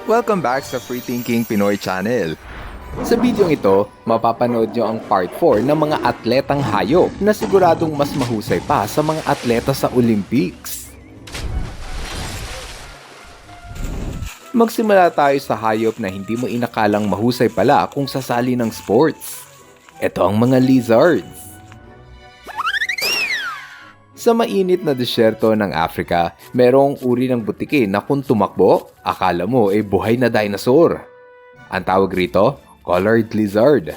Welcome back sa Free Thinking Pinoy Channel. Sa video ito, mapapanood nyo ang part 4 ng mga atletang hayop na siguradong mas mahusay pa sa mga atleta sa Olympics. Magsimula tayo sa hayop na hindi mo inakalang mahusay pala kung sasali ng sports. Ito ang mga lizards. Sa mainit na disyerto ng Africa, merong uri ng butiki na kung tumakbo, akala mo ay buhay na dinosaur. Ang tawag rito, collared lizard.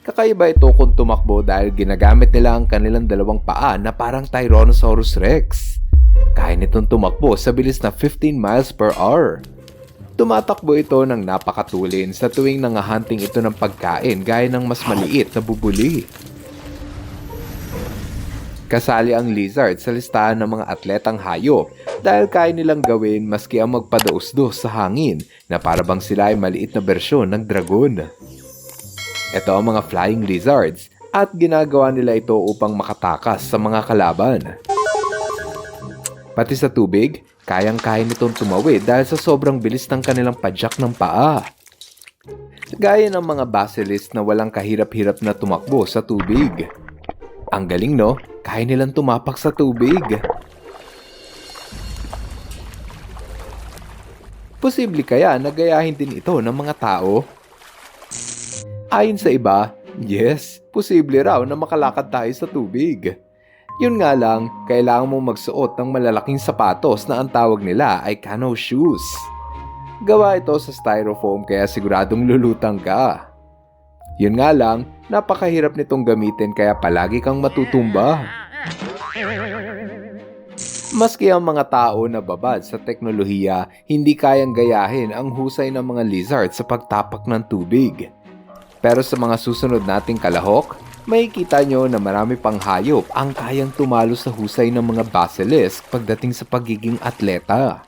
Kakaiba ito kung tumakbo dahil ginagamit nila ang kanilang dalawang paa na parang Tyrannosaurus Rex. Kaya nitong tumakbo sa bilis na 15 miles per hour. Tumatakbo ito ng napakatulin sa tuwing nangahunting ito ng pagkain gaya ng mas maliit na bubuli. Kasali ang lizard sa listahan ng mga atletang hayop dahil kaya nilang gawin maski ang magpadausdos sa hangin na para bang sila ay maliit na bersyon ng dragon. Ito ang mga flying lizards at ginagawa nila ito upang makatakas sa mga kalaban. Pati sa tubig, kayang-kaya nitong tumawid dahil sa sobrang bilis ng kanilang padyak ng paa. Gaya ng mga basilisk na walang kahirap-hirap na tumakbo sa tubig. Ang galing no? Kaya nilang tumapak sa tubig. Posible kaya na gayahin din ito ng mga tao? Ayon sa iba, yes, posible raw na makalakad tayo sa tubig. Yun nga lang, kailangan mo magsuot ng malalaking sapatos na ang tawag nila ay canoe shoes. Gawa ito sa styrofoam kaya siguradong lulutang ka. Yun nga lang, napakahirap nitong gamitin kaya palagi kang matutumba. Maski ang mga tao na babad sa teknolohiya, hindi kayang gayahin ang husay ng mga lizard sa pagtapak ng tubig. Pero sa mga susunod nating kalahok, makikita nyo na marami pang hayop ang kayang tumalo sa husay ng mga basilisk pagdating sa pagiging atleta.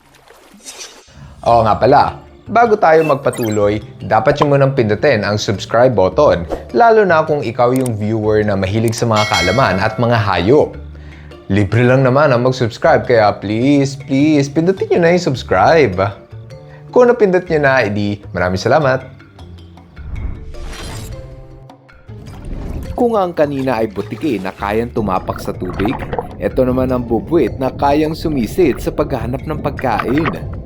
Oo nga pala. Bago tayo magpatuloy, dapat nyo munang pindutin ang subscribe button, lalo na kung ikaw yung viewer na mahilig sa mga kaalaman at mga hayop. Libre lang naman ang mag-subscribe kaya please, pindutin nyo na yung subscribe. Kung napindot nyo na, edi maraming salamat. Kung ang kanina ay butiki na kayang tumapak sa tubig, ito naman ang bubuwit na kayang sumisid sa paghahanap ng pagkain.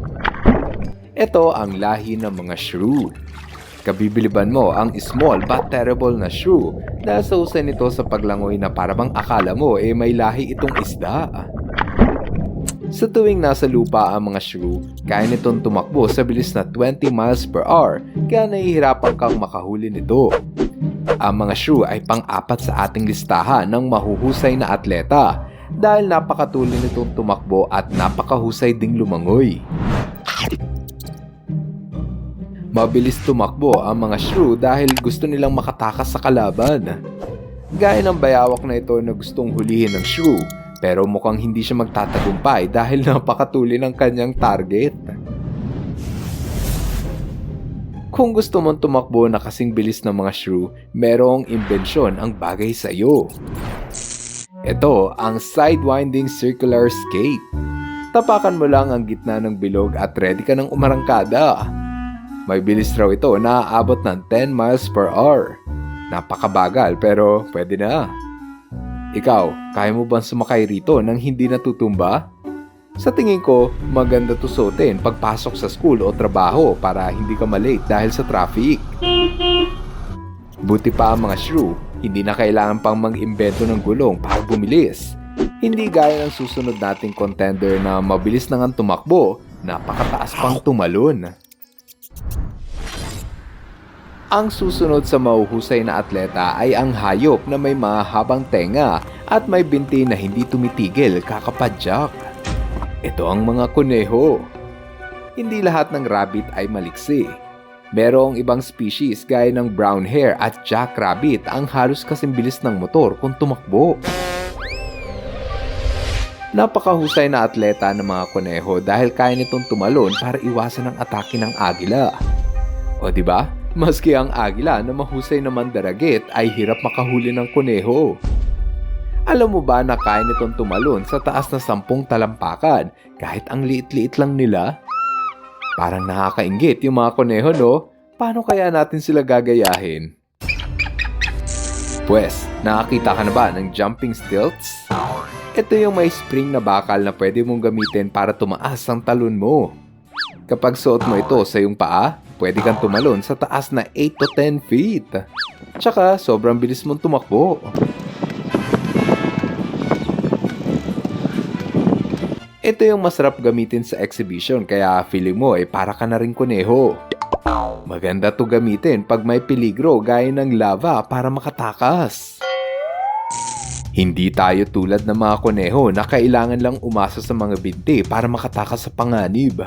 Ito ang lahi ng mga shrew. Kabibiliban mo ang small but terrible na shrew dahil sa usay nito sa paglangoy na parabang akala mo may lahi itong isda. Sa tuwing nasa lupa ang mga shrew, kaya nitong tumakbo sa bilis na 20 miles per hour kaya nahihirapan kang makahuli nito. Ang mga shrew ay pang-apat sa ating listahan ng mahuhusay na atleta dahil napakatulin nitong tumakbo at napakahusay ding lumangoy. Mabilis tumakbo ang mga shrew dahil gusto nilang makatakas sa kalaban. Gaya ng bayawak na ito na gustong hulihin ng shrew, pero mukhang hindi siya magtatagumpay dahil napakatuli ng kanyang target. Kung gusto mong tumakbo na kasing bilis ng mga shrew, merong imbensyon ang bagay sa iyo. Ito ang sidewinding circular skate. Tapakan mo lang ang gitna ng bilog at ready ka ng umarangkada. May bilis raw ito na aabot ng 10 miles per hour. Napakabagal pero pwede na. Ikaw, kaya mo bang sumakay rito nang hindi natutumba? Sa tingin ko, maganda to suotin pagpasok sa school o trabaho para hindi ka malate dahil sa traffic. Buti pa ang mga shrew, hindi na kailangan pang mag-imbento ng gulong para bumilis. Hindi gaya ng susunod nating contender na mabilis na nga tumakbo, napakataas pang tumalon. Ang susunod sa mahuhusay na atleta ay ang hayop na may mahabang tenga at may binti na hindi tumitigil kakapadyak. Ito ang mga kuneho. Hindi lahat ng rabbit ay maliksi. Merong ibang species gaya ng brown hair at jackrabbit ang halos kasing bilis ng motor kung tumakbo. Napakahusay na atleta ng mga kuneho dahil kaya nitong tumalon para iwasan ang atake ng agila. O diba? Maski ang agila na mahusay na mandaragit ay hirap makahuli ng kuneho. Alam mo ba na kaya nitong tumalon sa taas na 10 talampakan kahit ang liit-liit lang nila? Parang nakakainggit yung mga kuneho, no? Paano kaya natin sila gagayahin? Pwes, nakakita ka na ba ng jumping stilts? Ito yung may spring na bakal na pwede mong gamitin para tumaas ang talon mo. Kapag suot mo ito sa iyong paa, pwede kang tumalon sa taas na 8 to 10 feet. Tsaka, sobrang bilis mong tumakbo. Ito yung masarap gamitin sa exhibition kaya feeling mo para ka na rin kuneho. Maganda to gamitin pag may peligro gaya ng lava para makatakas. Hindi tayo tulad ng mga kuneho na kailangan lang umasa sa mga binti para makatakas sa panganib.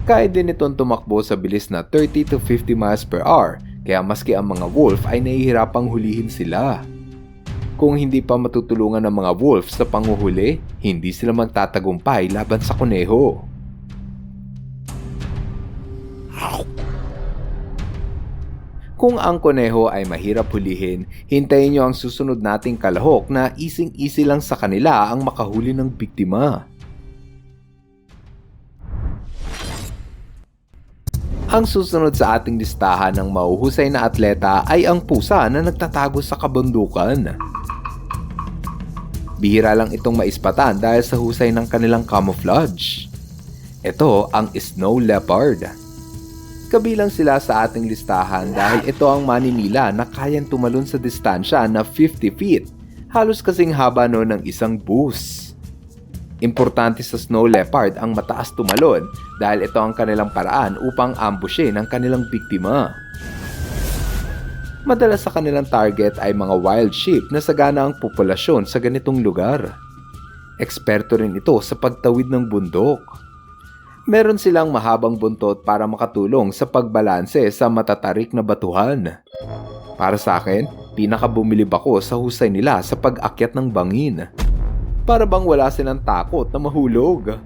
Kaya din itong tumakbo sa bilis na 30 to 50 miles per hour kaya maski ang mga wolf ay nahihirapang hulihin sila. Kung hindi pa matutulungan ng mga wolf sa panguhuli, hindi sila magtatagumpay laban sa kuneho. Kung ang kuneho ay mahirap hulihin, hintayin nyo ang susunod nating kalahok na easy-easy lang sa kanila ang makahuli ng biktima. Ang susunod sa ating listahan ng mahuhusay na atleta ay ang pusa na nagtatago sa kabundukan. Bihira lang itong maispatan dahil sa husay ng kanilang camouflage. Ito ang snow leopard. Kabilang sila sa ating listahan dahil ito ang maninila na kayang tumalon sa distansya na 50 feet, halos kasing haba no ng isang bus. Importante sa snow leopard ang mataas tumalon dahil ito ang kanilang paraan upang ambushin ang kanilang biktima. Madalas sa kanilang target ay mga wild sheep na sagana ang populasyon sa ganitong lugar. Eksperto rin ito sa pagtawid ng bundok. Meron silang mahabang buntot para makatulong sa pagbalanse sa matatarik na batuhan. Para sa akin, pinakabumilib ako sa husay nila sa pag-akyat ng bangin. Para bang wala silang takot na mahulog.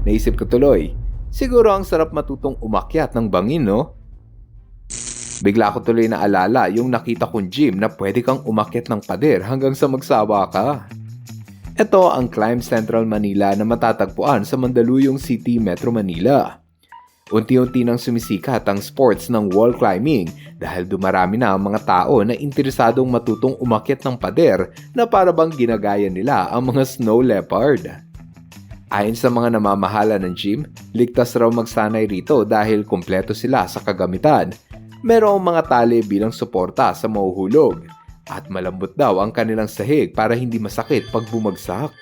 Naisip ko tuloy, siguro ang sarap matutong umakyat ng bangin, no? Bigla ko tuloy na alala yung nakita kong gym na pwede kang umakyat ng pader hanggang sa magsawa ka. Ito ang Climb Central Manila na matatagpuan sa Mandaluyong City, Metro Manila. Unti-unti nang sumisikat ang sports ng wall climbing dahil dumarami na ang mga tao na interesadong matutong umakyat ng pader na para bang ginagaya nila ang mga snow leopard. Ayon sa mga namamahala ng gym, ligtas raw magsanay rito dahil kumpleto sila sa kagamitan. Merong mga tali bilang suporta sa mahuhulog at malambot daw ang kanilang sahig para hindi masakit pag bumagsak.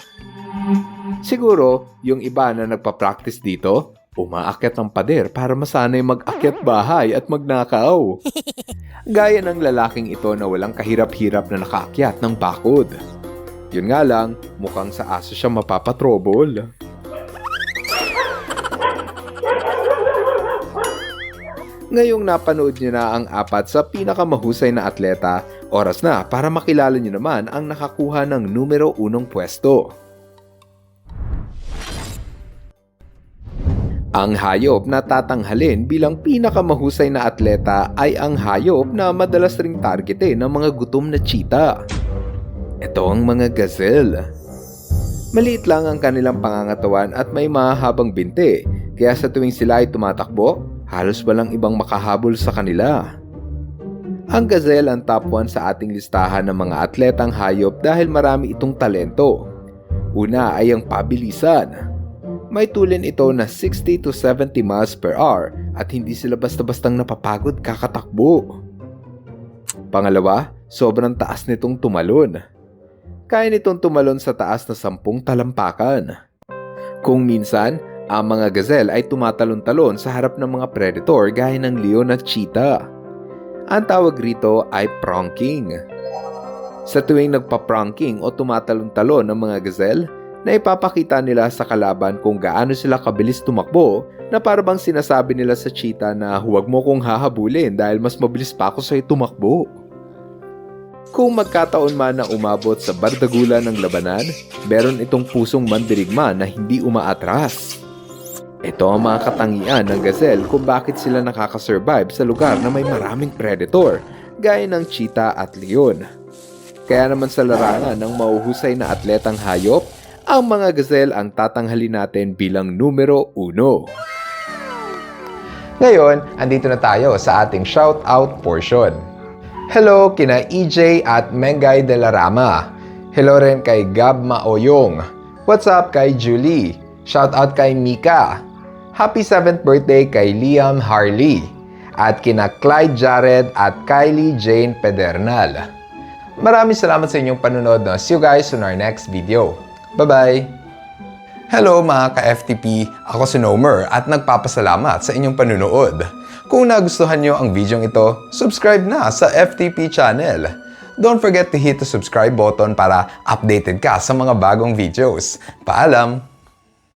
Siguro, yung iba na nagpa-practice dito, umaakyat ng pader para masanay mag-akyat bahay at magnakaw. Gaya ng lalaking ito na walang kahirap-hirap na nakaakyat ng bakod. Yun nga lang, mukhang sa aso siya mapapatrobol. Ngayong napanood niyo na ang apat sa pinakamahusay na atleta, oras na para makilala niyo naman ang nakakuha ng numero 1 pwesto. Ang hayop na tatanghalin bilang pinakamahusay na atleta ay ang hayop na madalas ring targetin ng mga gutom na cheetah. Ito ang mga gazelle. Maliit lang ang kanilang pangangatawan at may mahabang binti, kaya sa tuwing sila ay tumatakbo, halos walang ibang makahabol sa kanila. Ang gazelle ang top 1 sa ating listahan ng mga atletang hayop dahil marami itong talento. Una ay ang pabilisan. May tulin ito na 60 to 70 miles per hour at hindi sila basta-bastang napapagod kakatakbo. Pangalawa, sobrang taas nitong tumalon. Kaya nitong tumalon sa taas na 10 talampakan. Kung minsan, ang mga gazelle ay tumatalon-talon sa harap ng mga predator gaya ng leon at cheetah. Ang tawag rito ay pronking. Sa tuwing nagpa-pronking o tumatalon-talon ng mga gazelle, na ipapakita nila sa kalaban kung gaano sila kabilis tumakbo na parabang sinasabi nila sa cheetah na huwag mo kong hahabulin dahil mas mabilis pa ako sa'yo tumakbo. Kung magkataon man na umabot sa bardagulan ng labanan, meron itong pusong mandirigma na hindi umaatras. Ito ang mga katangian ng gazelle kung bakit sila nakakasurvive sa lugar na may maraming predator, gaya ng cheetah at leon. Kaya naman sa larangan ng mahuhusay na atletang hayop, ang mga gazelle ang tatanghalin natin bilang numero 1. Ngayon, andito na tayo sa ating shoutout portion. Hello kina EJ at Mengay de la Rama. Hello rin kay Gab Maoyong. What's up kay Julie? Shoutout kay Mika. Happy 7th birthday kay Liam Harley. At kina Clyde Jared at Kylie Jane Pedernal. Maraming salamat sa inyong panunod. See you guys on our next video. Bye-bye! Hello mga ka-FTP! Ako si Nomer at nagpapasalamat sa inyong panunood. Kung nagustuhan nyo ang video ito, subscribe na sa FTP channel. Don't forget to hit the subscribe button para updated ka sa mga bagong videos. Paalam!